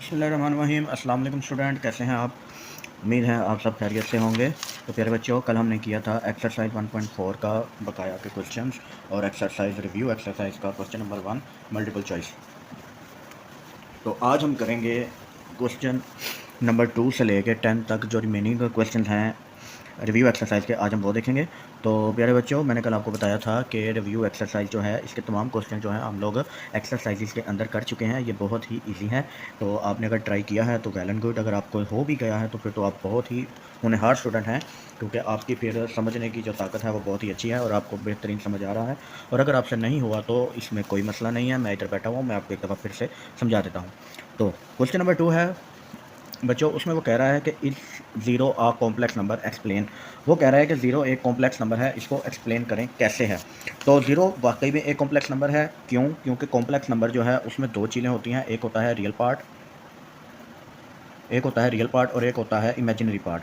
बिस्मिल्लाहिर्रहमानिर्रहीम। अस्सलाम वालेकुम स्टूडेंट, कैसे हैं आप? उम्मीद है आप सब खैरियत से होंगे। तो प्यारे बच्चों, कल हमने किया था एक्सरसाइज 1.4 का बकाया के क्वेश्चंस और एक्सरसाइज रिव्यू एक्सरसाइज का क्वेश्चन नंबर 1 मल्टीपल चॉइस। तो आज हम करेंगे क्वेश्चन नंबर 2 से लेके 10 तक जो रिमेनिंग क्वेश्चन हैं रिव्यू एक्सरसाइज के, आज हम वो देखेंगे। तो प्यारे बच्चों, मैंने कल आपको बताया था कि रिव्यू एक्सरसाइज जो है इसके तमाम क्वेश्चन जो हैं हम लोग एक्सरसाइज के अंदर कर चुके हैं। ये बहुत ही इजी हैं, तो आपने अगर ट्राई किया है तो वेल एंड गुड। अगर आपको हो भी गया है तो फिर तो आप बहुत ही होनहार स्टूडेंट हैं, क्योंकि आपकी फिर समझने की जो ताकत है वो बहुत ही अच्छी है और आपको बेहतरीन समझ आ रहा है। और अगर आपसे नहीं हुआ तो इसमें कोई मसला नहीं है, मैं इधर बैठा हुआ हूँ, मैं आपको एक दफ़ा फिर से समझा देता हूँ। तो क्वेश्चन नंबर 2 है बच्चों, उसमें वो कह रहा है कि इस ज़ीरो आ कॉम्प्लेक्स नंबर एक्सप्लेन। वो कह रहा है कि ज़ीरो एक कॉम्प्लेक्स नंबर है, इसको एक्सप्लेन करें कैसे है। तो ज़ीरो वाकई में एक कॉम्प्लेक्स नंबर है। क्यों? क्योंकि कॉम्प्लेक्स नंबर जो है उसमें दो चीज़ें होती हैं, एक होता है रियल पार्ट, और एक होता है इमेजिनरी पार्ट।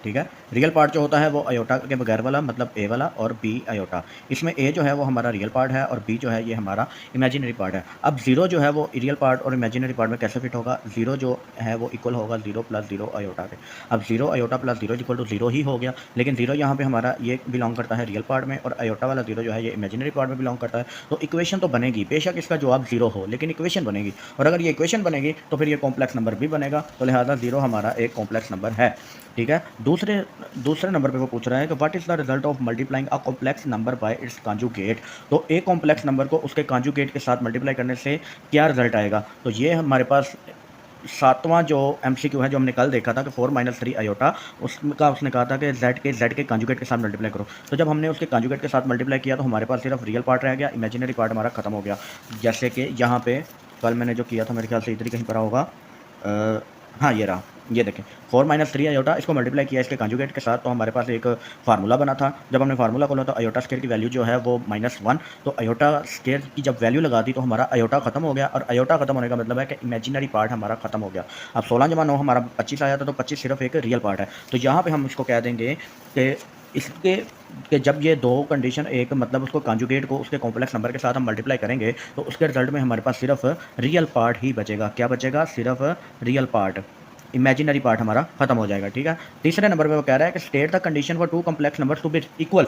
ठीक है, रियल पार्ट जो होता है वो अयोटा के बगैर वाला, मतलब ए वाला, और बी अयोटा। इसमें ए जो है वो हमारा रियल पार्ट है और बी जो है ये हमारा इमेजिनरी पार्ट है। अब जीरो जो है वो रियल पार्ट और इमेजिनरी पार्ट में कैसे फिट होगा? जीरो जो है वो इक्वल होगा जीरो प्लस जीरो अयोटा के। अब zero iota plus zero equal to zero ही हो गया, लेकिन जीरो यहाँ पे हमारा ये बिलोंग करता है रियल पार्ट में और अयोटा वाला जीरो जो है ये इमेजिनरी पार्ट में बिलोंग करता है। तो इक्वेशन तो बनेगी, बेशक इसका जवाब जीरो हो, लेकिन इक्वेशन बनेगी। और अगर ये इक्वेशन बनेगी तो फिर ये कॉम्प्लेक्स नंबर भी बनेगा, तो लिहाजा जीरो हमारा एक कॉम्प्लेक्स नंबर है। ठीक है, दूसरे नंबर पे वो पूछ रहा है कि what is the result of multiplying a complex number by it's conjugate. तो एक कॉम्प्लेक्स नंबर को उसके कॉन्जुगेट के साथ मल्टीप्लाई करने से क्या रिजल्ट आएगा? तो ये हमारे पास सातवां जो एमसीक्यू है जो हमने कल देखा था कि 4 - 3 अयोटा, उसका उसने कहा था कि जेड के कॉन्जुगेट के साथ मल्टीप्लाई करो। तो जब हमने उसके कॉन्जुगेट के साथ मल्टीप्लाई किया तो हमारे पास सिर्फ रियल पार्ट रह गया, इमेजिनरी पार्ट हमारा खत्म हो गया। जैसे कि यहाँ पे कल मैंने जो किया था, मेरे ख्याल से इधर ही कहीं पड़ा होगा। हाँ, ये रहा, ये देखें 4 - 3 अयोटा, इसको मल्टीप्लाई किया इसके कॉन्जुगेट के साथ, तो हमारे पास एक फार्मूला बना था। जब हमने फार्मूला खोला तो अयोटा स्क्वायर की वैल्यू जो है वो -1, तो अयोटा स्क्वायर की जब वैल्यू लगा दी तो हमारा अयोटा खत्म हो गया, और अयोटा खत्म होने का मतलब है कि इमेजिनरी पार्ट हमारा खत्म हो गया। अब 16 जमा 9 हमारा 25 आया था, तो 25 सिर्फ एक रियल पार्ट है। तो यहाँ पे हम इसको कह देंगे कि इसके कि जब ये दो कंडीशन, एक मतलब उसको कॉन्जुगेट को उसके कॉम्प्लेक्स नंबर के साथ हम मल्टीप्लाई करेंगे तो उसके रिजल्ट में हमारे पास सिर्फ रियल पार्ट ही बचेगा। क्या बचेगा? सिर्फ रियल पार्ट, इमेजिनरी पार्ट हमारा खत्म हो जाएगा। ठीक है, तीसरे नंबर पे वो कह रहा है कि state the condition for two complex numbers to be equal.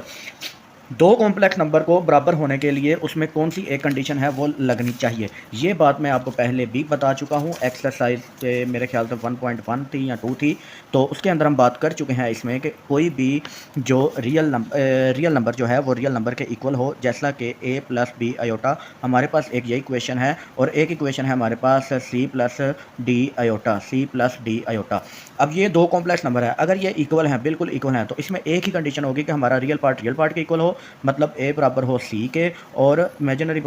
दो कॉम्प्लेक्स नंबर को बराबर होने के लिए उसमें कौन सी एक कंडीशन है वो लगनी चाहिए। ये बात मैं आपको पहले भी बता चुका हूँ, एक्सरसाइज से मेरे ख्याल से 1.1 थी या 2 थी, तो उसके अंदर हम बात कर चुके हैं इसमें कि कोई भी जो रियल नंबर जो है वो रियल नंबर के इक्वल हो, जैसा कि a प्लस बी अयोटा। हमारे पास एक यही इक्वेशन है, और एक इक्वेशन है हमारे पास c प्लस डी अयोटा। अब ये दो कॉम्प्लेक्स नंबर है, अगर ये इक्वल हैं, बिल्कुल इक्वल हैं, तो इसमें एक ही कंडीशन होगी कि हमारा रियल पार्ट के इक्वल हो, मतलब a बराबर हो c के, और इमेजिनरी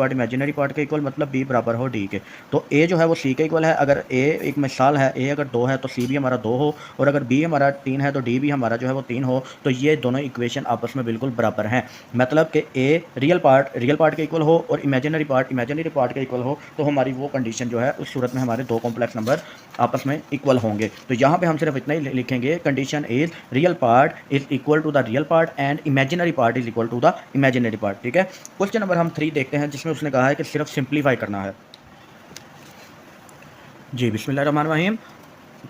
पार्ट के इक्वल, मतलब b बराबर हो d के। तो a जो है वो c के इक्वल है। अगर a, एक मिसाल है, a अगर 2 है तो c भी हमारा 2 हो, और अगर b हमारा 3 है तो d भी हमारा जो है वो 3 हो, तो ये दोनों इक्वेशन आपस में बिल्कुल बराबर हैं। मतलब कि a रियल पार्ट के इक्वल हो और इमेजिनरी पार्ट के इक्वल हो, तो हमारी वो कंडीशन जो है उस सूरत में हमारे दो कॉम्प्लेक्स नंबर आपस में इक्वल होंगे। तो यहाँ पे हम सिर्फ इतना ही लिखेंगे, condition is real part is equal to the real part and imaginary part is equal to the imaginary part. ठीक है, क्वेश्चन नंबर हम 3 देखते हैं, जिसमें उसने कहा है कि सिर्फ सिंप्लीफाई करना है। जी, बिस्मिल्लाहिर्रहमानिर्रहीम।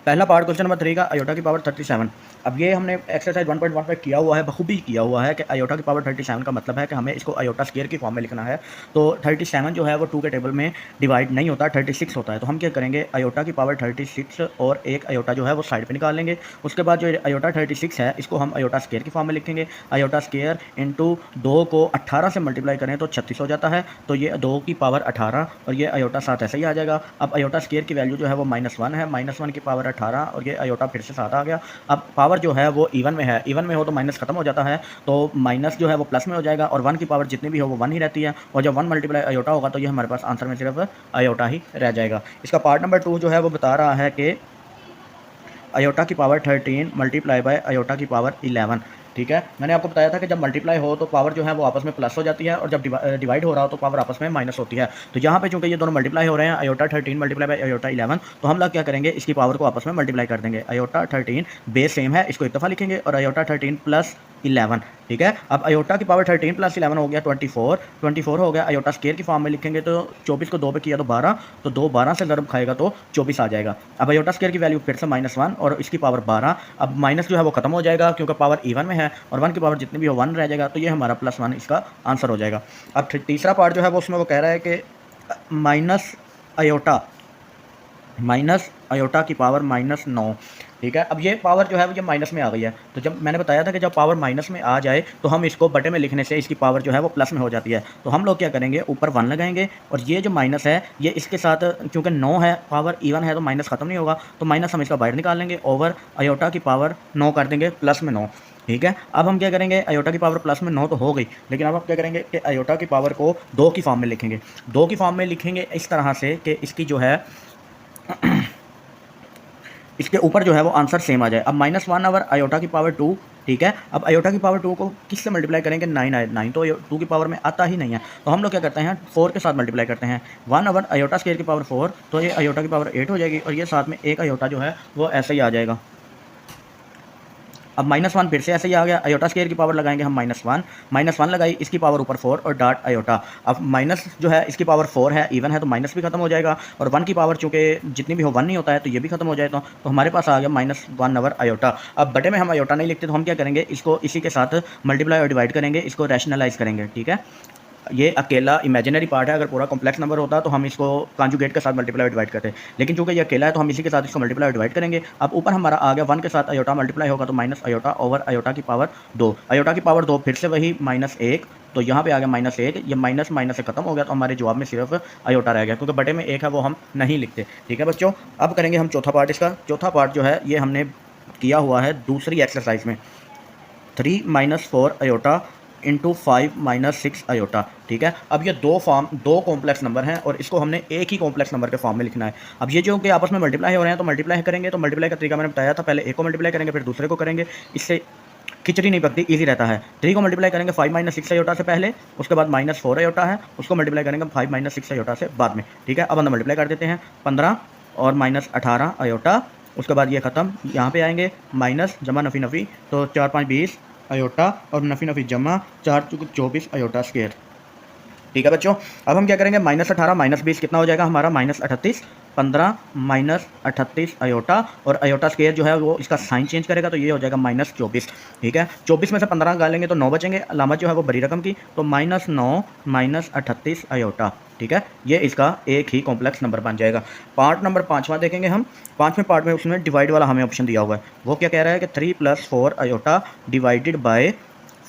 पहला पार्ट क्वेश्चन नंबर 3 का, अयोटा की पावर 37। अब ये हमने एक्सरसाइज 1.1 पे किया हुआ है, बखूबी किया हुआ है कि अयोटा की पावर 37 का मतलब है कि हमें इसको अयोटा स्क्वायर की फॉर्म में लिखना है। तो 37 जो है वो 2 के टेबल में डिवाइड नहीं होता, 36 होता है। तो हम क्या करेंगे, अयोटा की पावर 36 और एक अयोटा जो है वो साइड पे निकाल लेंगे। उसके बाद जो अयोटा 36 है इसको हम अयोटा स्क्वायर की फॉर्म में लिखेंगे। अयोटा स्क्वायर इंटू 2 को 18 से मल्टीप्लाई करें तो 36 हो जाता है, तो ये 2 की पावर 18 और ये अयोटा 7 ऐसे ही आ जाएगा। अब अयोटा स्क्वायर की वैल्यू जो है वो -1 है, -1 की पावर 18 और ये अयोटा फिर से 7 आ गया। अब पावर जो है वो इवन में है, इवन में हो तो माइनस खत्म हो जाता है, तो माइनस जो है वो प्लस में हो जाएगा, और 1 की पावर जितनी भी हो वो 1 ही रहती है, और जब 1 मल्टीप्लाई अयोटा होगा तो ये हमारे पास आंसर में सिर्फ अयोटा ही रह जाएगा। इसका पार्ट नंबर 2 जो है वो बता रहा है कि अयोटा की पावर 13 मल्टीप्लाई बाय अयोटा की पावर 11। ठीक है, मैंने आपको बताया था कि जब मल्टीप्लाई हो तो पावर जो है वो आपस में प्लस हो जाती है, और जब डिवाइड हो रहा हो तो पावर आपस में माइनस होती है। तो यहाँ पे चूंकि ये दोनों मल्टीप्लाई हो रहे हैं, अयोटा 13 मल्टीप्लाई बाय अयोटा 11, तो हम लोग क्या करेंगे, इसकी पावर को आपस में मल्टीप्लाई कर देंगे। अयोटा 13 बेस सेम है, इसको एक दफ़ा लिखेंगे, और अयोटा 13 प्लस 11, ठीक है। अब अयोटा की पावर 13 प्लस 11 हो गया 24, 24 हो गया। अयोटा स्केयर की फॉर्म में लिखेंगे तो 24 को 2 पे किया तो 12, तो 2 12 से ज़रब खाएगा तो 24 आ जाएगा। अब अयोटा स्केयर की वैल्यू फिर से -1 और इसकी पावर 12। अब माइनस जो है वो खत्म हो जाएगा क्योंकि पावर इवन में है और 1 की पावर जितनी भी हो 1 रह जाएगा, तो ये हमारा +1 इसका आंसर हो जाएगा। अब तीसरा पार्ट जो है वो उसमें वो कह रहा है कि माइनस अयोटा की पावर -9, ठीक है। अब ये पावर जो है वो ये माइनस में आ गई है, तो जब मैंने बताया था कि जब पावर माइनस में आ जाए तो हम इसको बटे में लिखने से इसकी पावर जो है वो प्लस में हो जाती है। तो हम लोग क्या करेंगे, ऊपर 1 लगाएंगे और ये जो माइनस है ये इसके साथ, क्योंकि 9 है पावर इवन है तो माइनस ख़त्म नहीं होगा, तो माइनस हम इसका बाहर निकाल लेंगे, ओवर अयोटा की पावर 9 कर देंगे प्लस में 9, ठीक है। अब हम क्या करेंगे, अयोटा की पावर प्लस में 9 तो हो गई, लेकिन अब हम क्या करेंगे कि अयोटा की पावर को 2 की फॉर्म में लिखेंगे। 2 की फॉर्म में लिखेंगे इस तरह से कि इसकी जो है इसके ऊपर जो है वो आंसर सेम आ जाए। अब -1 ओवर अयोटा की पावर 2, ठीक है। अब अयोटा की पावर 2 को किससे मल्टीप्लाई करेंगे, 9 आए, 9 तो 2 की पावर में आता ही नहीं है, तो हम लोग क्या करते हैं 4 के साथ मल्टीप्लाई करते हैं। 1 ओवर अयोटा स्क्वायर की पावर 4, तो ये अयोटा की पावर 8 हो जाएगी और ये साथ में एक अयोटा जो है वो ऐसे ही आ जाएगा। अब -1 फिर से ऐसे ही आ गया, अयोटा स्क्वायर की पावर लगाएंगे हम -1 लगाई, इसकी पावर ऊपर 4 और डॉट अयोटा। अब माइनस जो है इसकी पावर 4 है, इवन है तो माइनस भी खत्म हो जाएगा और 1 की पावर चूँकि जितनी भी हो 1 नहीं होता है तो ये भी खत्म हो जाए, तो हमारे पास आ गया -1 ओवर अयोटा। अब बटे में हम अयोटा नहीं लिखते तो हम क्या करेंगे, इसको इसी के साथ मल्टीप्लाई और डिवाइड करेंगे, इसको रैशनलाइज करेंगे, ठीक है। ये अकेला इमेजिनरी पार्ट है, अगर पूरा कॉम्प्लेक्स नंबर होता तो हम इसको कॉन्जुगेट के साथ मल्टीप्लाई और डिवाइड करते, लेकिन चूंकि ये अकेला है तो हम इसी के साथ इसको मल्टीप्लाई और डिवाइड करेंगे। अब ऊपर हमारा आ गया 1 के साथ अयोटा मल्टीप्लाई होगा तो माइनस अयोटा ओवर अयोटा की पावर 2, अयोटा की पावर 2 फिर से वही -1, तो यहाँ पे आ गया -1, ये माइनस माइनस से खत्म हो गया, तो हमारे जवाब में सिर्फ अयोटा रह गया क्योंकि बटे में 1 है वो हम नहीं लिखते, ठीक है बच्चों। अब करेंगे हम चौथा पार्ट। इसका चौथा पार्ट जो है ये हमने किया हुआ है दूसरी एक्सरसाइज में, 3 - 4 अयोटा इंटू 5 - 6 अयोटा, ठीक है। अब ये दो कॉम्प्लेक्स नंबर हैं और इसको हमने एक ही कॉम्प्लेक्स नंबर के फॉर्म में लिखना है। अब ये जो कि आपस में मल्टीप्लाई हो रहे हैं तो मल्टीप्लाई करेंगे, तो मल्टीप्लाई का तरीका मैंने बताया था, पहले एक को मल्टीप्लाई करेंगे फिर दूसरे को करेंगे, इससे खिचड़ी नहीं पकती, इजी रहता है। 3 को मल्टीप्लाई करेंगे 5 - 6 अयोटा से पहले, उसके बाद -4 अयोटा है, उसको मल्टीप्लाई करेंगे 5 - 6 अयोटा से बाद में, ठीक है। अब अंदर मल्टीप्लाई कर देते हैं, 15 और -18 अयोटा, उसके बाद ये ख़त्म, यहाँ पे आएंगे माइनस जमा नफ़ी नफ़ी, तो 4 5 20 अयोटा और नफ़ी नफ़ी जमा 4 × 24 अयोटा स्क्वायर, ठीक है बच्चों। अब हम क्या करेंगे, -18 - 20 कितना हो जाएगा हमारा, -38, 15 - 38 अयोटा, और अयोटा स्क्वायर जो है वो इसका साइन चेंज करेगा तो ये हो जाएगा -24, ठीक है। 24 में से 15 निकालेंगे तो 9 बचेंगे, अलामत जो है वो बड़ी रकम की, तो -9 - 38 अयोटा, ठीक है। ये इसका एक ही कॉम्प्लेक्स नंबर बन जाएगा। पार्ट नंबर 5वां देखेंगे हम। 5वें पार्ट में उसमें डिवाइड वाला हमें ऑप्शन दिया हुआ है, वो क्या कह रहा है कि 3 + 4 अयोटा डिवाइडेड बाय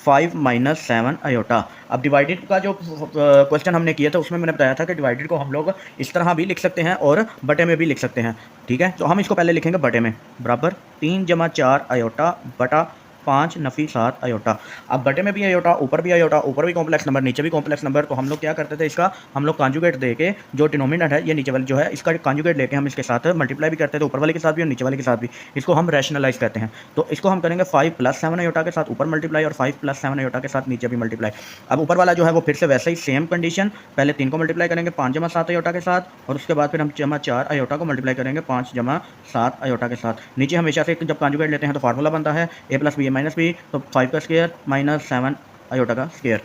5 - 7 अयोटा। अब डिवाइडेड का जो क्वेश्चन हमने किया था उसमें मैंने बताया था कि डिवाइडेड को हम लोग इस तरह भी लिख सकते हैं और बटे में भी लिख सकते हैं, ठीक है। तो हम इसको पहले लिखेंगे बटे में, बराबर 3 + 4 अयोटा बटा 5 नफ़ी 7 अयोटा। अब बटे में भी अयोटा, ऊपर भी अयोटा, ऊपर भी कॉम्प्लेक्स नंबर नीचे भी कॉम्प्लेक्स नंबर, तो हम लोग क्या करते थे, इसका हम लोग कॉन्जुगेट दे के जो डिनोमिनेटर है ये नीचे वाले जो है इसका कॉन्जुगेट लेके हम इसके साथ मल्टीप्लाई भी करते थे, ऊपर वाले के साथ भी और नीचे वाले के साथ भी, इसको हम रैशनलाइज कहते हैं। तो इसको हम करेंगे 5 + 7 अयोटा के साथ ऊपर मल्टीप्लाई और 5 + 7 अयोटा के साथ नीचे भी मल्टीप्लाई। अब ऊपर वाला जो है वो फिर से वैसे ही सेम कंडीशन, पहले 3 को मल्टीप्लाई करेंगे 5 + 7 अयोटा के साथ, और उसके बाद फिर हम जमा 4 अयोटा को मल्टीप्लाई करेंगे 5 + 7 अयोटा के साथ। नीचे हमेशा से जब कॉन्जुगेट लेते हैं तो फार्मूला बनता है a + b - b, तो 5 का स्क्वायर -7 अयोटा का स्क्वायर।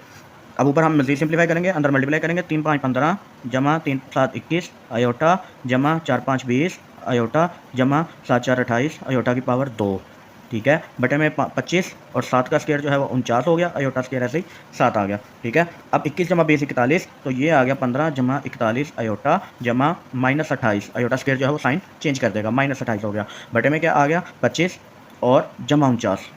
अब ऊपर हम मज़ीद सिंप्लीफाई करेंगे, अंदर मल्टीप्लाई करेंगे 3 5 15 जमा 3 7 21 अयोटा जमा 4 5 20 अयोटा जमा 7 4 28 अयोटा की पावर 2, ठीक है। बटे में 25 और 7 का स्क्वायर जो है वो 49 हो गया, अयोटा स्क्वायर ऐसे ही 7 आ गया, ठीक है। अब 21 जमा 20 41, तो ये आ गया 15 जमा 41 अयोटा जमा -28 अयोटा स्क्वायर जो है वो साइन चेंज कर देगा, -28 हो गया। बटे में क्या आ गया 25 और जमा 49,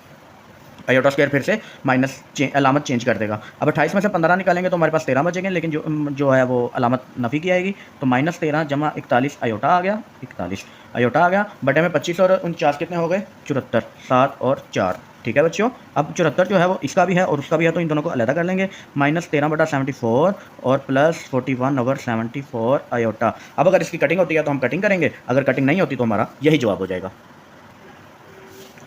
अयोटा स्क्वायर फिर से अलामत चेंज कर देगा। अब 28 में से 15 निकालेंगे तो हमारे पास 13 बचेंगे, लेकिन जो है वो अलामत नफ़ी की आएगी, तो -13 जमा 41 अयोटा आ गया, 41 अयोटा आ गया। बटे में 25 और 49 कितने हो गए, 74, 7 और 4, ठीक है बच्चों। अब 74 जो है वो इसका भी है और उसका भी है, तो इन दोनों को अलग कर लेंगे, -13/74 और +41/74 अयोटा। अब अगर इसकी कटिंग होती है तो हम कटिंग करेंगे, अगर कटिंग नहीं होती तो हमारा यही जवाब हो जाएगा।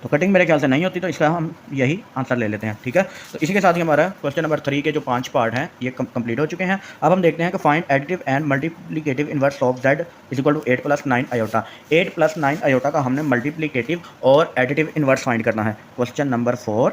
तो कटिंग मेरे ख्याल से नहीं होती तो इसका हम यही आंसर ले लेते हैं, ठीक है। तो इसी के साथ ही हमारा क्वेश्चन नंबर 3 के जो 5 पार्ट हैं ये कंप्लीट हो चुके हैं। अब हम देखते हैं कि find additive and multiplicative inverse of z = 8 + 9 iota. 8 + 9 iota का हमने मल्टीप्लिकेटिव और एडिटिव इनवर्स फाइंड करना है। क्वेश्चन नंबर 4,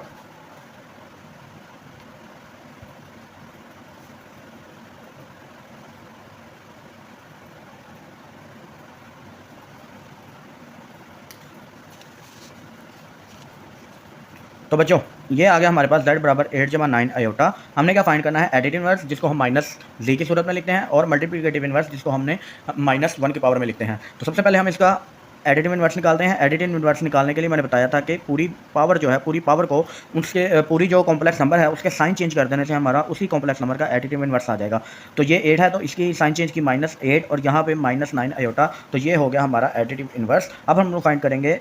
तो बच्चों ये आ गया हमारे पास z बराबर 8 जमा 9 आयोटा। हमने क्या फाइंड करना है, एडिटिव इनवर्स जिसको हम माइनस z की सूरत में लिखते हैं और मल्टीप्लिकेटिव इनवर्स जिसको हमने -1 की पावर में लिखते हैं। तो सबसे पहले हम इसका एडिटिव इनवर्स निकालते हैं। एडिटिव इनवर्स निकालने के लिए मैंने बताया था कि पूरी पावर जो है, पूरी पावर को उसके पूरी जो कॉम्प्लेक्स नंबर है उसके साइन चेंज कर देने से हमारा उसी कॉम्प्लेक्स नंबर का एडिटिव इनवर्स आ जाएगा। तो ये 8 है तो इसकी साइन चेंज की -8 और यहाँ पे -9 आयोटा, तो ये हो गया हमारा एडिटिव इनवर्स। अब हम लोग फाइंड करेंगे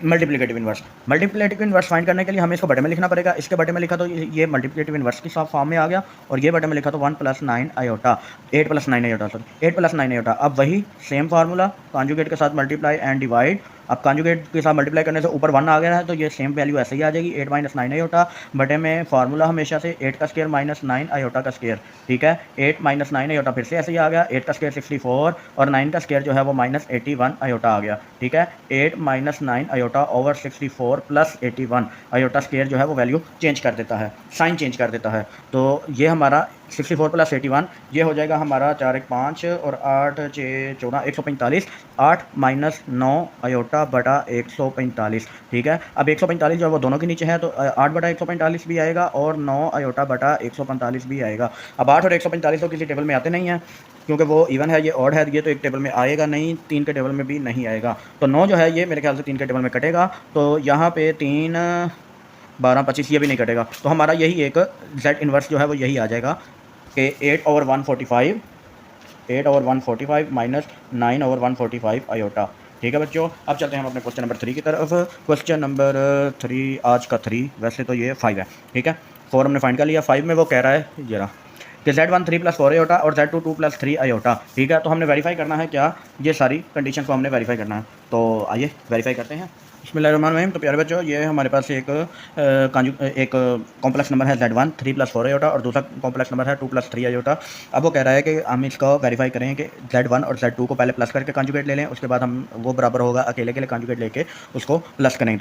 multiplicative inverse. Multiplicative inverse find करने के लिए हमें इसको बटे में लिखना पड़ेगा। इसके बटे में लिखा तो ये मल्टीप्लिकेटिव इनवर्स की फॉर्म में आ गया, और ये बटे में लिखा तो 1 + 9 आयोटा, 8 + 9 आयोटा, सॉरी 8 + 9 आयोटा। अब वही सेम फार्मूला कॉन्जुगेट के साथ मल्टीप्लाई एंड डिवाइड। अब कॉन्जुगेट के साथ मल्टीप्लाई करने से ऊपर 1 आ गया है तो ये सेम वैल्यू ऐसे ही आ जाएगी, 8 - 9 आयोटा। बटे में फार्मूला हमेशा से 8 का स्क्वायर - 9 आयोटा का स्क्वायर, ठीक है। 8 - 9 आयोटा फिर से ऐसे ही आ गया, 8 का स्क्वायर 64 और 9 का स्क्वायर जो है वो -81 आयोटा आ गया, ठीक है। 8 - 9 आयोटा ओवर 64 + 81 आयोटा स्क्वायर जो है वो वैल्यू चेंज कर देता है, साइन चेंज कर देता है। तो ये हमारा 64 + 81 ये हो जाएगा हमारा 4 × 1 = 5 और 8 × 6 = 14 145, 8 - 9 आयोटा बटा 145, ठीक है। अब 145 जो है वो दोनों के नीचे है तो 8 बटा 145 भी आएगा और 9 आयोटा बटा 145 भी आएगा। अब 8 और 145 तो किसी टेबल में आते नहीं हैं क्योंकि वो इवन है, ये ऑड है, ये तो एक टेबल में आएगा नहीं, 3 के टेबल में भी नहीं आएगा। तो 9 जो है ये मेरे ख्याल से 3 के टेबल में कटेगा, तो यहाँ पे 3 12 25 ये भी नहीं कटेगा। तो हमारा यही एक z इनवर्स जो है वो यही आ जाएगा कि 8/145 -9/145 आयोटा, ठीक है बच्चों। अब चलते हैं हम अपने क्वेश्चन नंबर 3 की तरफ। क्वेश्चन नंबर 3 आज का 3, वैसे तो ये 5 है, ठीक है। 4 हमने फाइंड कर लिया, 5 में वो कह रहा है ये रहा कि Z1 3 + 4 आयोटा और Z2 2 + 3 आयोटा, ठीक है। तो हमने वेरीफाई करना है क्या, ये सारी कंडीशन को हमने वेरीफाई करना है। तो आइए वेरीफाई करते हैं। बिस्मिल्लाहिर्रहमानिर्रहीम। तो प्यारे बच्चों ये हमारे पास एक कॉम्प्लेक्स नंबर है Z1 3 + 4 आयोटा और दूसरा कॉम्प्लेक्स नंबर है 2 + 3 आयोटा। अब वो कह रहा है कि हम इसको वेरीफाई करें कि Z1 और Z2 को पहले प्लस करके कॉन्जुगेट ले लें, उसके बाद हम वो बराबर होगा अकेले के लिए कॉन्जुगेट लेके उसको प्लस करें।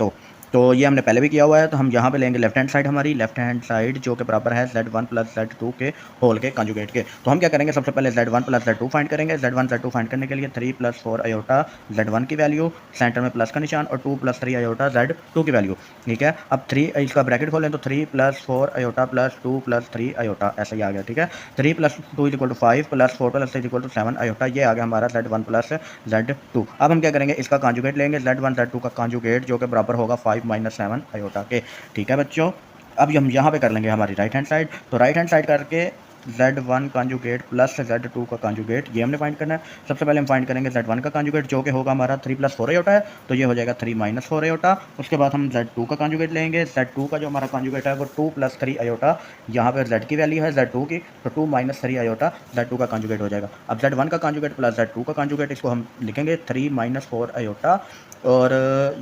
तो ये हमने पहले भी किया हुआ है। तो हम यहाँ पे लेंगे लेफ्ट हैंड साइड, हमारी लेफ्ट हैंड साइड जो कि बराबर है Z1 + Z2 के होल के कॉन्जुगेट के। तो हम क्या करेंगे, सबसे पहले Z1 + Z2 फाइंड करेंगे। Z1 Z2 फाइंड करने के लिए 3 + 4 आयोटा Z1 की वैल्यू, सेंटर में प्लस का निशान, और 2 + 3 आयोटा Z2 की वैल्यू, ठीक है। अब 3 इसका ब्रैकेट खोलें तो 3 + 4 आयोटा + 2 + 3 आयोटा ऐसे ही आ गया, ठीक है। 3 + 2 = 5 + 4 + 3 = 7 आयोटा, ये आ गया हमारा Z1 + Z2। अब हम क्या करेंगे, इसका कॉन्जुगेट लेंगे, Z1 Z2 का कॉन्जुगेट जो कि बराबर होगा 5 - 7 आयोटा के, ठीक है बच्चों। अब हम यहाँ पे कर लेंगे हमारी राइट हैंड साइड। तो राइट हैंड साइड करके Z1 कॉन्जुगेट प्लस Z2 का कॉन्जुगेट ये हमने फाइंड करना है। सबसे पहले हम फाइंड करेंगे Z1 का कॉन्जुगेट जो कि होगा हमारा 3 + 4 आयोटा है, तो ये हो जाएगा 3 - 4 आयोटा। उसके बाद हम Z2 का कॉन्जुगेट लेंगे। Z2 का जो हमारा कॉन्जुगेट है वो 2 + 3 आयोटा, यहाँ पर Z की वैल्यू है Z2 की, तो 2 - 3 आयोटा Z2 का कॉन्जुगेट हो जाएगा। अब Z1 का कॉन्जुगेट प्लस Z2 का कॉन्जुगेट, इसको हम लिखेंगे 3 - 4 आयोटा और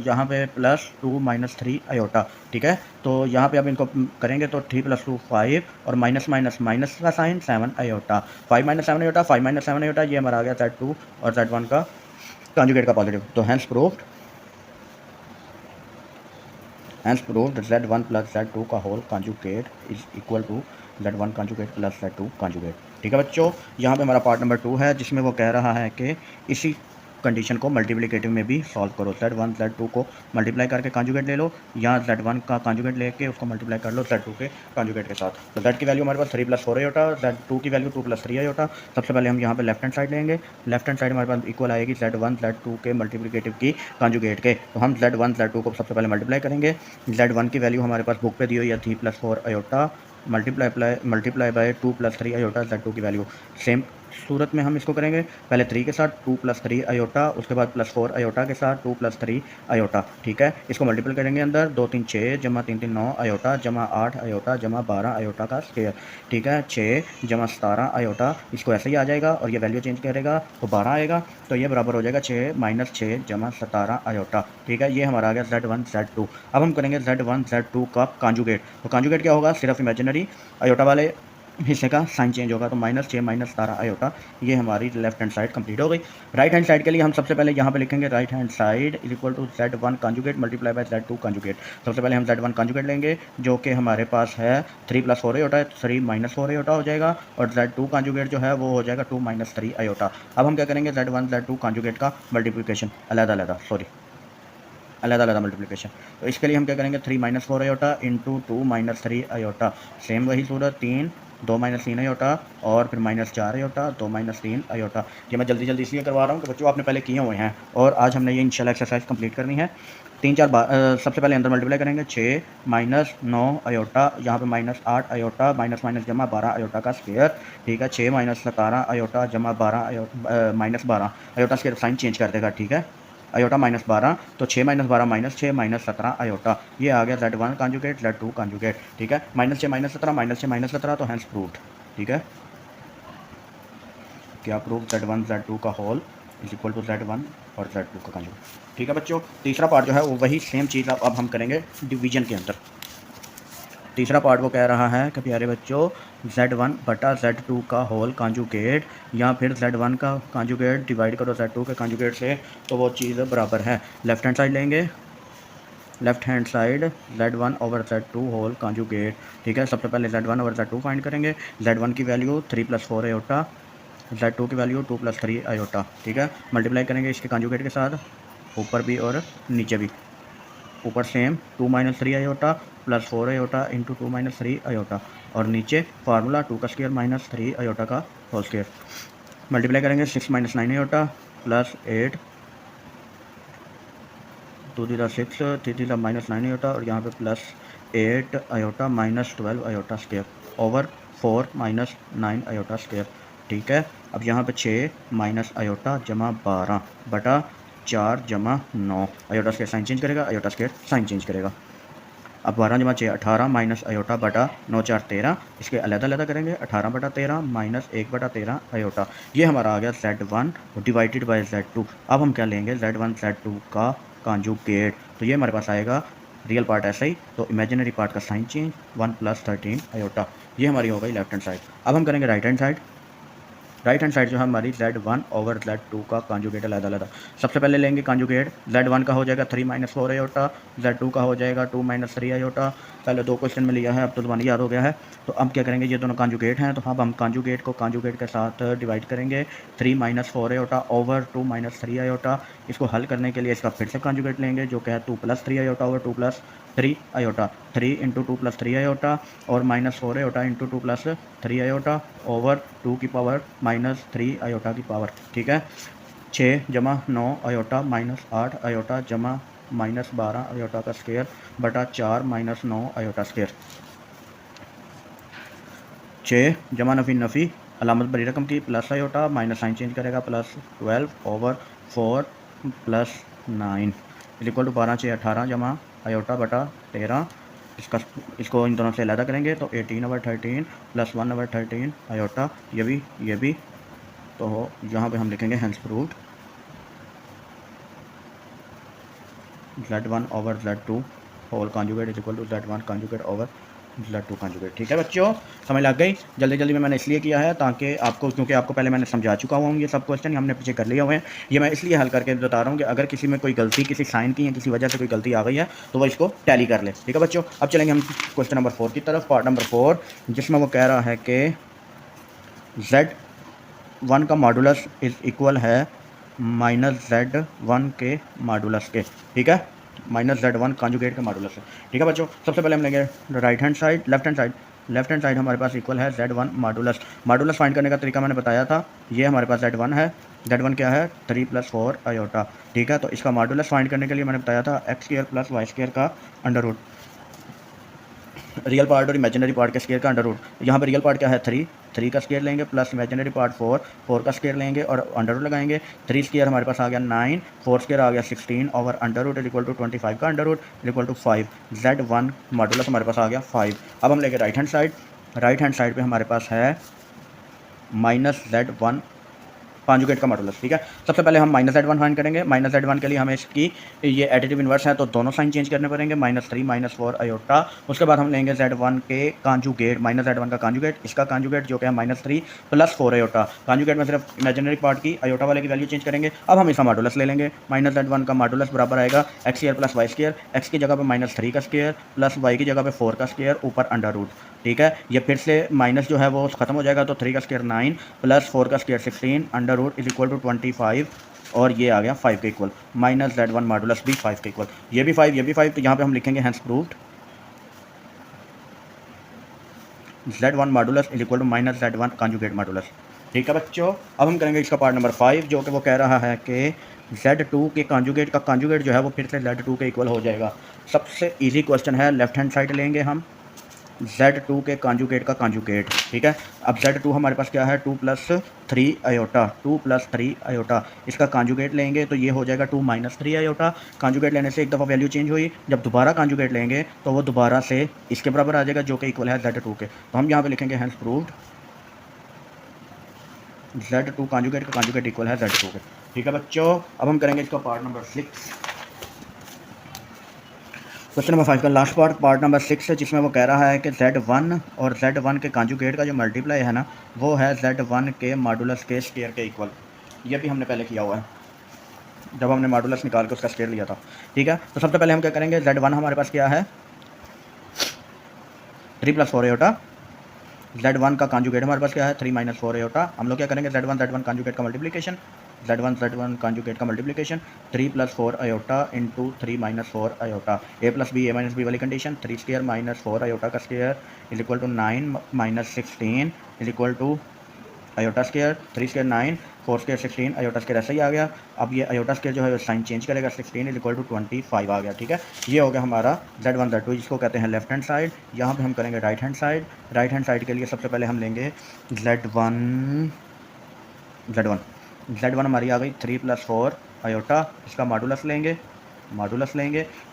यहाँ पे +2 - 3 आयोटा, ठीक है। तो यहाँ पे अब इनको करेंगे तो 3 + 2 5 और माइनस माइनस माइनस का साइन 7 आयोटा, 5 - 7 आयोटा, 5 - 7 आयोटा, ये हमारा आ गया Z2 और Z1 का कॉन्जुगेट का पॉजिटिव। तो हैंस प्रूव्ड Z1 + Z2 का whole conjugate is equal to Z1 conjugate + Z2 conjugate, ठीक है बच्चों। यहाँ पे हमारा पार्ट नंबर 2 है जिसमें वो कह रहा है कि इसी कंडीशन को मल्टीप्लिकेटिव में भी सॉल्व करो। Z1 Z2 को मल्टीप्लाई करके कॉन्जुगेट ले लो, या Z1 का कॉन्जुगेट लेके उसको मल्टीप्लाई कर लो Z2 के कॉन्जुगेट के साथ। तो Z की वैल्यू हमारे पास 3 + 4 आयोटा, Z2 की वैल्यू 2 + 3 आयोटा। सबसे पहले हम यहाँ पे लेफ्ट हैंड साइड लेंगे। लेफ्ट हैंड साइड हमारे पास इक्वल आएगी Z1 Z2 के मल्टीप्लिकेटिव की कॉन्जुगेट के। तो हम Z1 Z2 को सबसे पहले मल्टीप्लाई करेंगे। Z1 की वैल्यू हमारे पास बुक पे दी हुई है 3 + 4 iota multiply by 2 + 3 iota Z2 की वैल्यू। सेम सूरत में हम इसको करेंगे, पहले 3 के साथ 2 + 3 आयोटा, उसके बाद +4 आयोटा के साथ 2 + 3 आयोटा, ठीक है। इसको मल्टीपल करेंगे अंदर, 2 3 6 जमा 3 3 9 आयोटा जमा 8 आयोटा जमा 12 आयोटा का स्क्वायर, ठीक है। 6 जमा 17 आयोटा, इसको ऐसे ही आ जाएगा और ये वैल्यू चेंज करेगा तो 12 आएगा, तो ये बराबर हो जाएगा 6 - 6 जमा 17 आयोटा, ठीक है। ये हमारा आ गया Z1 Z2। अब हम करेंगे Z1 Z2 का कॉन्जुगेट। तो कॉन्जुगेट क्या होगा, सिर्फ इमेजिनरी आयोटा वाले हिस्से का साइन चेंज होगा, तो -6 - 17 आयोटा, ये हमारी लेफ्ट हैंड साइड कंप्लीट हो गई। राइट हैंड साइड के लिए हम सबसे पहले यहाँ पे लिखेंगे right hand side is equal to Z1 conjugate multiply by Z2 conjugate. सबसे पहले हम Z1 कॉन्जुगेट लेंगे जो कि हमारे पास है 3 + 4 आयोटा, 3 - 4 आयोटा हो जाएगा, और Z2 कॉन्जुगेट जो है वो हो जाएगा 2 - 3 आयोटा। अब हम क्या करेंगे, Z1 Z2 कॉन्जुगेट का मल्टीप्लिकेशन अलग अलग, सॉरी अलग अलग मल्टीप्लिकेशन। तो इसके लिए हम क्या करेंगे, 3 minus 4 iota into 2 minus 3 iota, same वही सूरत 3 2 माइनस 3 आयोटा और फिर माइनस 4 आयोटा 2 माइनस 3 आयोटा। ये मैं जल्दी जल्दी इसलिए करवा रहा हूँ कि बच्चों आपने पहले किए हुए हैं और आज हमने ये इंशाल्लाह एक्सरसाइज कंप्लीट करनी है। 3 4 बार सबसे पहले अंदर मल्टीप्लाई करेंगे, 6 माइनस 9 आयोटा, यहाँ पे माइनस 8 आयोटा, माइनस माइनस जमा 12 आयोटा का स्क्वायर। ठीक है, 6 माइनस 17 आयोटा जमा 12 minus 12 iota square, sign change कर देगा। ठीक है, आयोटा माइनस 12, तो 6 माइनस 12 माइनस 6 माइनस 17 आयोटा, ये आ गया Z1 कॉन्जुगेट Z2 कॉन्जुगेट। ठीक है, माइनस 6 माइनस 17 माइनस 6 माइनस 17, तो हैंस प्रूव्ड। ठीक है, क्या प्रूव, Z1 Z2 का whole is equal to Z1 और Z2 का कॉन्जुगेट। ठीक है बच्चों, तीसरा पार्ट जो है वो वही सेम चीज़ अब हम करेंगे डिवीजन के अंदर। तीसरा पार्ट वो कह रहा है कि प्यारे बच्चों Z1 बटा Z2 का होल कॉन्जुगेट या फिर Z1 का कॉन्जुगेट डिवाइड करो Z2 के कॉन्जुगेट से, तो वो चीज़ बराबर है। लेफ्ट हैंड साइड लेंगे, left hand side Z1 over Z2 whole conjugate. ठीक है, सबसे पहले Z1 ओवर Z2 फाइंड करेंगे। Z1 की वैल्यू 3 + 4 आयोटा, Z2 की वैल्यू 2 + 3 आयोटा। ठीक है, मल्टीप्लाई करेंगे इसके कॉन्जुगेट के साथ, ऊपर भी और नीचे भी। ऊपर same 2 - 3 iota plus 4 iota into 2 - 3 iota, और नीचे फार्मूला 2 का स्क्वायर माइनस 3 आयोटा का होल स्क्वायर। मल्टीप्लाई करेंगे 6 - 9 आयोटा प्लस 8 2 × 6 3 × -9 आयोटा, और यहाँ पे plus 8 iota minus 12 iota square over 4 - 9 iota square. ठीक है, अब यहाँ पे 6 माइनस आयोटा जमा 12 बटा 4 जमा 9, आयोटा स्क्वायर साइन चेंज करेगा, आयोटा स्क्वायर साइन चेंज करेगा। अब 12 जमा 6 18 माइनस आयोटा बटा 9 4 13, इसके अलग अलग करेंगे, 18 बटा 13 माइनस 1 बटा 13 आयोटा। ये हमारा आ गया Z1 डिवाइडेड बाय Z2। अब हम क्या लेंगे, Z1 Z2 का कॉन्जुगेट, तो ये हमारे पास आएगा रियल पार्ट ऐसा ही, तो इमेजिनरी पार्ट का साइन चेंज 1 + 13 आयोटा। ये हमारी हो गई लेफ्ट हैंड साइड। अब हम करेंगे right hand side. Right hand side जो है हमारी Z1 ओवर Z2 का कॉन्जुगेट अलग अलग। सबसे पहले लेंगे कॉन्जुगेट, Z1 का हो जाएगा 3 - 4 आयोटा, Z2 का हो जाएगा 2 - 3 आयोटा। पहले 2 क्वेश्चन में लिया है, अब तो ज़बानी याद हो गया है। तो अब क्या करेंगे, ये दोनों कॉन्जुगेट हैं, तो अब हम कॉन्जुगेट को कॉन्जुगेट के साथ डिवाइड करेंगे। 3 - 4 आयोटा ओवर 2 - 3 आयोटा। इसको हल करने के लिए इसका फिर से कॉन्जुगेट लेंगे, जो कि है 2 + 3 आयोटा ओवर 2 + 3 आयोटा, 3 × 2 + 3 आयोटा, और -4 आयोटा इंटू 2 + 3 आयोटा ओवर 2 की पावर -3 आयोटा की पावर। ठीक है, 6 जमा 9 आयोटा माइनस 8 आयोटा जमा -12 आयोटा का स्क्वायर बटा 4 - 9 आयोटा स्क्वायर। 6 जमा नफ़ी नफ़ी, अलामत बड़ी रकम की, plus iota minus sign change करेगा, प्लस 12 ओवर 4 + 9 इक्वल टू 12 6 18 जमा आयोटा बटा 13। इसको इन दोनों से अलग करेंगे, तो 18/13 प्लस 1/13 आयोटा, ये भी। तो यहाँ पे हम लिखेंगे hence proved Z1 over Z2 whole conjugate is equal to Z1 conjugate over Z2 conjugate. ठीक है बच्चों, समझ लग गई। जल्दी जल्दी में मैंने इसलिए किया है ताकि आपको, क्योंकि आपको पहले मैंने समझा चुका हूँ, ये सब क्वेश्चन हमने पीछे कर लिए हुए हैं। ये मैं इसलिए हल करके बता रहा हूँ कि अगर किसी में कोई गलती, किसी साइन की या किसी वजह से कोई गलती आ गई है, तो वो इसको टैली कर ले। ठीक है बच्चों, अब चलेंगे हम क्वेश्चन नंबर 4 की तरफ, पार्ट नंबर 4, जिसमें वो कह रहा है कि Z1 का मॉडुलस इज इक्वल है -Z1 के मॉडुलस के। ठीक है, -Z1 कॉन्जुगेट का मॉडुलस है। ठीक है बच्चों, सबसे पहले हम लेंगे right hand side, left hand side हमारे पास इक्वल है Z1 मॉडुलस। मॉडुलस फाइंड करने का तरीका मैंने बताया था, ये हमारे पास Z1 है। Z1 क्या है, 3 + 4 आयोटा। ठीक है, तो इसका मॉडुलस फाइंड करने के लिए मैंने बताया था x² + y² का अंडर रूट, रियल पार्ट और इमेजिनरी पार्ट के स्क्वायर का अंडर रूट। यहाँ पे रियल पार्ट क्या है, 3 का स्क्वायर लेंगे, प्लस इमेजिनरी पार्ट 4 का स्क्वायर लेंगे और अंडर रूट लगाएंगे। 3 स्क्वायर हमारे पास आ गया 9, 4 स्क्वायर आ गया 16 over under root equal to 25 का under root equal to 5। Z1 modulus हमारे पास आ गया 5। अब हम लेंगे राइट हैंड साइड पे हमारे पास है -Z1 कॉन्जुगेट का मॉडुलस। ठीक है, सबसे पहले हम -Z1 फाइंड करेंगे। -Z1 के लिए हमें इसकी ये एडिटिव इन्वर्स है, तो दोनों साइन चेंज करने पड़ेंगे, -3 - 4 आयोटा। उसके बाद हम लेंगे Z1 के कॉन्जुगेट, -Z1 का कॉन्जुगेट, इसका कॉन्जुगेट जो कि है -3 + 4 आयोटा। कॉन्जुगेट में सिर्फ इमेजिनरी पार्ट की आयोटा वाले की वैल्यू चेंज करेंगे। अब हम इसका मॉडुलस ले लेंगे, -Z1 का मॉडुलस बराबर आएगा x² + y², x की जगह पे -3 का स्क्वायर प्लस y की जगह पे 4 का स्क्वायर ऊपर अंडर रूट। ठीक है, ये फिर से माइनस जो है वो ख़त्म हो जाएगा, तो 3 का स्क्वायर 9 प्लस 4 का square 16 under root is equal to 25 और ये आ गया 5 के इक्वल, माइनस Z1 मॉडुलस भी 5 के इक्वल, ये भी 5 ये भी 5, तो यहाँ पे हम लिखेंगे hence proved Z1 modulus is equal to minus Z1 conjugate modulus. ठीक है बच्चों, अब हम करेंगे इसका पार्ट नंबर 5, जो कि वो कह रहा है कि Z2 के कॉन्जुगेट का कॉन्जुगेट जो है वो फिर से Z2 के इक्वल हो जाएगा। सबसे इजी क्वेश्चन है, लेफ्ट हैंड साइड लेंगे हम Z2 के कॉन्जुगेट का कॉन्जुगेट। ठीक है, अब Z2 हमारे पास क्या है 2 + 3 आयोटा, 2 + 3 आयोटा, इसका कॉन्जुगेट लेंगे तो ये हो जाएगा 2 - 3 आयोटा। कॉन्जुगेट लेने से एक दफ़ा वैल्यू चेंज हुई, जब दोबारा कॉन्जुगेट लेंगे तो वो दोबारा से इसके बराबर आ जाएगा, जो कि इक्वल है Z2 के। तो हम यहाँ पे लिखेंगे हैंस प्रूव्ड Z2 कॉन्जुगेट का कॉन्जुगेट इक्वल है Z2 के। ठीक है बच्चों, अब हम करेंगे इसका पार्ट नंबर 6, क्वेश्चन नंबर 5 का लास्ट पार्ट नंबर 6 है, जिसमें वो कह रहा है कि Z1 और Z1 के कॉन्जुगेट का जो मल्टीप्लाई है ना, वो है Z1 के मॉडुलस के स्क्वायर के इक्वल। ये भी हमने पहले किया हुआ है जब हमने मॉडुलस निकाल के उसका स्क्वायर लिया था। ठीक है, तो सबसे पहले हम क्या करेंगे, Z1 हमारे पास क्या है 3 + 4 आयोटा, Z1 का कॉन्जुगेट हमारे पास क्या है 3 - 4 आयोटा। हम लोग क्या करेंगे Z1 कॉन्जुगेट का मल्टीप्लिकेशन, Z1 कॉन्जुगेट का multiplication 3 + 4 iota into 3 - 4 iota, a + b a - b वाली कंडीशन, 3 स्क्वायर - 4 आयोटा का square is equal to 9 - 16 is equal to iota square, 3 square 9, 4 square 16, iota square ऐसा ही आ गया। अब ये आयोटा स्क्वायर जो है साइन चेंज करेगा, 16 इज इक्वल टू 25 आ गया। ठीक है, ये हो गया हमारा Z1 Z2, जिसको कहते हैं लेफ्ट हैंड साइड। यहाँ पे हम करेंगे right hand side. Right hand side के लिए सबसे पहले हम लेंगे Z1 हमारी आ गई 3 + 4 आयोटा, इसका मॉडुलस लेंगे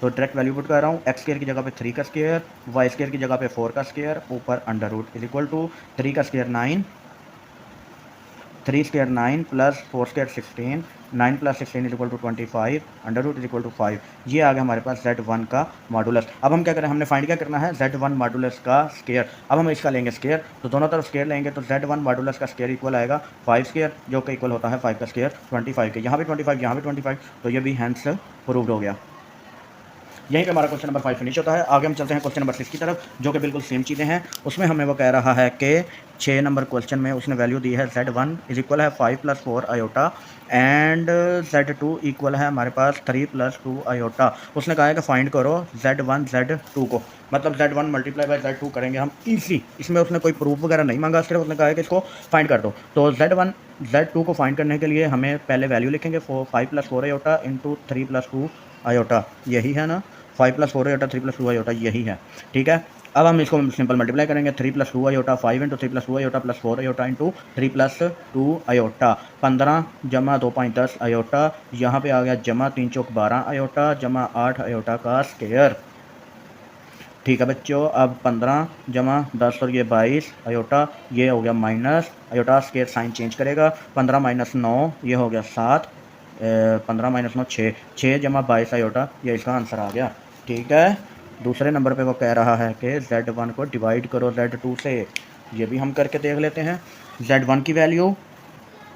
तो डायरेक्ट वैल्यू पुट कर रहा हूँ, एक्स स्क्वायर की जगह पे 3 का स्क्वायर, वाई स्क्वायर की जगह पे 4 का स्क्वायर, ऊपर under root is equal to 3 का square 9, 3 square 9 + 4 square 16, 9 + 16 is equal to 25, under root is equal to 5। ये आ गया हमारे पास Z1 का मॉडुलस। अब हम क्या करें, हमने फाइंड क्या करना है Z1 मॉडुलस का स्क्वायर। अब हम इसका लेंगे स्क्वायर, तो दोनों तरफ स्क्वायर लेंगे तो Z1 मॉडुलस का स्क्वायर इक्वल आएगा 5 स्क्वायर, जो कि इक्वल होता है 5 का स्क्वायर 25 के। यहाँ पे 25, यहाँ पे 25, तो ये भी हैंस प्रूव्ड हो गया। यहीं पे हमारा क्वेश्चन नंबर 5 फिनिश होता है। आगे हम चलते हैं क्वेश्चन नंबर 6 की तरफ, जो कि बिल्कुल सेम चीज़ें हैं। उसमें हमें वो कह रहा है कि 6 नंबर क्वेश्चन में उसने वैल्यू दी है Z1 इज इक्वल है 5 + 4 आयोटा एंड Z2 इक्वल है हमारे पास 3 + 2 आयोटा। उसने कहा है कि फाइंड करो Z1 Z2 को, मतलब Z1 × Z2 करेंगे हम ईजी। इसमें उसने कोई प्रूफ वगैरह नहीं मांगा, सिर्फ उसने कहा है कि इसको फाइंड कर दो। तो Z1 Z2 को फाइंड करने के लिए हमें पहले वैल्यू लिखेंगे 5 + 4 आयोटा इंटू 3 + 2 आयोटा, यही है ना, 5 + 4 आयोटा 3 + 2 आयोटा, यही है। ठीक है, अब हम इसको सिंपल मल्टीप्लाई करेंगे, 3 + 2 iota 5 into 3 + 2 iota + 4 iota into 3 + 2 iota, 15 जमा 2 5 10 आयोटा, यहाँ पे आ गया जमा 3 चौक 12 आयोटा जमा 8 आयोटा का स्क्वायर। ठीक है बच्चों, अब 15 जमा 10 और ये 22 आयोटा, ये हो गया minus iota square sign change करेगा, 15 - 9 ये हो गया 7, 15 - 9 6, 6 जमा 22 आयोटा, ये इसका आंसर आ गया। ठीक है, दूसरे नंबर पे वो कह रहा है कि Z1 को डिवाइड करो Z2 से, ये भी हम करके देख लेते हैं। Z1 की value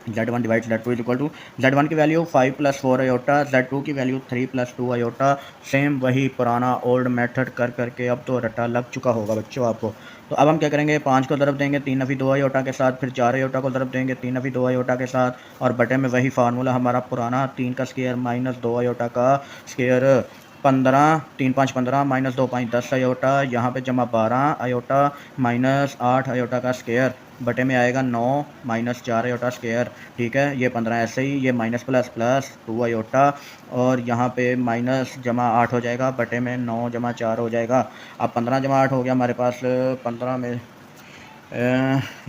Z1 / Z2 is equal to Z1 की वैल्यू 5 + 4 आयोटा, Z2 की वैल्यू 3 + 2 आयोटा। सेम वही पुराना ओल्ड मेथड कर करके अब तो रट्टा लग चुका होगा बच्चों आपको। तो अब हम क्या करेंगे, 5 को ज़रब देंगे 3 × 2 आयोटा के साथ, फिर 4 आयोटा को ज़रब देंगे 3 × 2 आयोटा के साथ, और बटे में वही फार्मूला हमारा पुराना 3 का स्क्वायर - 2 आयोटा का स्क्वायर, 15 3 5 15 - 2 5 10 आयोटा, यहाँ पे जमा 12 आयोटा -8 आयोटा का स्क्वायर, बटे में आएगा 9 - 4 आयोटा स्क्वायर। ठीक है, ये 15 ऐसे ही, ये माइनस प्लस प्लस 2 आयोटा, और यहाँ पे माइनस जमा 8 हो जाएगा, बटे में 9 जमा 4 हो जाएगा। अब 15 जमा 8 हो गया हमारे पास, 15 में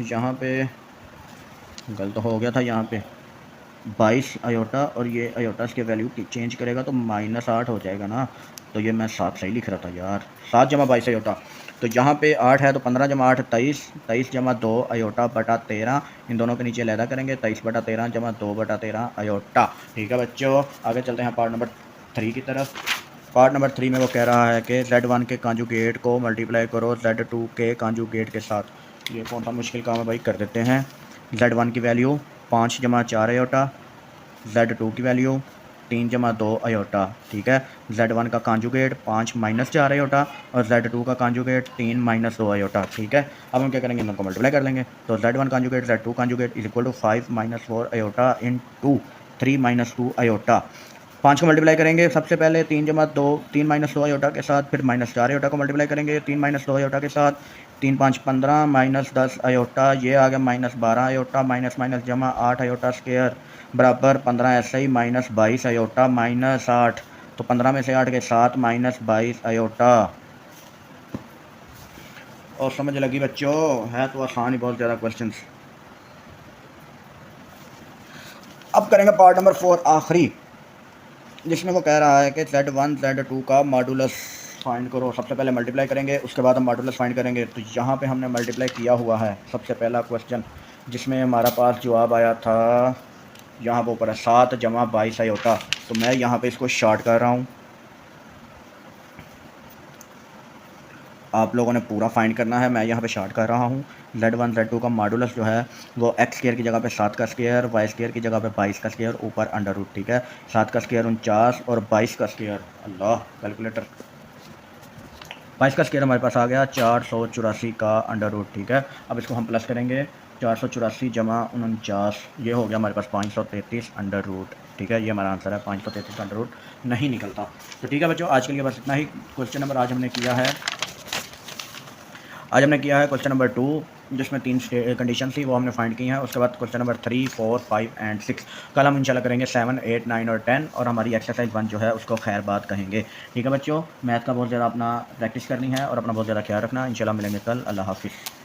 यहाँ पे गलत हो गया था, यहाँ पे 22 आयोटा, और ये आयोटा की वैल्यू चेंज करेगा तो -8 हो जाएगा ना, तो ये मैं 7 सही लिख रहा था यार, 7 जमा 22 आयोटा। तो यहाँ पे 8 है तो 15 जमा 8 23, 23 जमा 2 आयोटा बटा 13, इन दोनों के नीचे लैदा करेंगे, 23 बटा 13 जमा 2 बटा 13 आयोटा। ठीक है बच्चों, आगे चलते हैं पार्ट नंबर 3 की तरफ। पार्ट नंबर 3 में वो कह रहा है कि Z1 के कॉन्जुगेट को मल्टीप्लाई करो Z2 के कॉन्जुगेट के साथ। ये कौन सा मुश्किल काम है भाई, कर देते हैं। Z1 की वैल्यू 5 जमा 4 आयोटा, Z2 की वैल्यू 3 जमा 2 आयोटा। ठीक है, Z1 का कॉन्जुगेट 5 - 4 आयोटा, और Z2 का कॉन्जुगेट 3 - 2 आयोटा। ठीक है, अब हम क्या करेंगे, इनको मल्टीप्लाई कर लेंगे, तो Z1 conjugate Z2 conjugate is equal to 5 - 4 iota in 2 3 minus 2 iota. 5 को मल्टीप्लाई करेंगे सबसे पहले 3 जमा 2, 3 माइनस 2 आयोटा के साथ, फिर माइनस 4 आयोटा को मल्टीप्लाई करेंगे 3 माइनस 2 आयोटा के साथ, 3 5 15 माइनस 10 आयोटा, ये आ गया माइनस 12 आयोटा, माइनस माइनस जमा 8 आयोटा स्क्वायर बराबर 15 ऐसे ही माइनस 22 आयोटा माइनस 8, तो 15 में से 8 के 7 माइनस 22 आयोटा। और समझ लगी बच्चों? है तो आसान ही बहुत ज़्यादा क्वेश्चंस। अब करेंगे पार्ट नंबर 4 आखिरी, जिसमें वो कह रहा है कि Z1 Z2 का मॉडुलस फाइंड करो। सबसे पहले मल्टीप्लाई करेंगे, उसके बाद हम मॉडुलस फाइंड करेंगे। तो यहाँ पे हमने मल्टीप्लाई किया हुआ है सबसे पहला क्वेश्चन, जिसमें हमारा पास जवाब आया था यहाँ पर ऊपर है 7 जमा 22 आयोटा। तो मैं यहाँ पे इसको शॉर्ट कर रहा हूँ, आप लोगों ने पूरा फाइंड करना है। मैं यहाँ पे शॉर्ट कर रहा हूँ। Z1 Z2 का मॉडुलस जो है वो एक्स स्क्वायर की जगह पे 7 का स्क्वायर, वाई स्क्वायर की जगह पे 22 का स्क्वायर, ऊपर अंडर रूट। ठीक है, 7 का स्क्वायर 49 और 22 का स्क्वायर, अल्लाह कैलकुलेटर, 22 का स्क्वायर हमारे पास आ गया 484 का अंडर रूट। ठीक है, अब इसको हम प्लस करेंगे, 484 जमा 49, ये हो गया हमारे पास 533 अंडर रूट। ठीक है, ये हमारा आंसर है, 533 अंडर रूट नहीं निकलता। तो ठीक है बच्चों, आज के लिए बस इतना ही क्वेश्चन नंबर आज हमने किया है। क्वेश्चन नंबर 2, जिसमें 3 कंडीशन थी वो हमने फाइंड की हैं। उसके बाद क्वेश्चन नंबर 3, 4, 5 एंड 6 कल हम इंशाल्लाह करेंगे 7, 8, 9 और 10, और हमारी एक्सरसाइज 1 जो है उसको खैर बात कहेंगे। ठीक है बच्चों, मैथ का बहुत ज़्यादा अपना प्रैक्टिस करनी है और अपना बहुत ज़्यादा ख्याल रखना। इंशाल्लाह मिलेंगे कल। अल्लाह हाफिज़।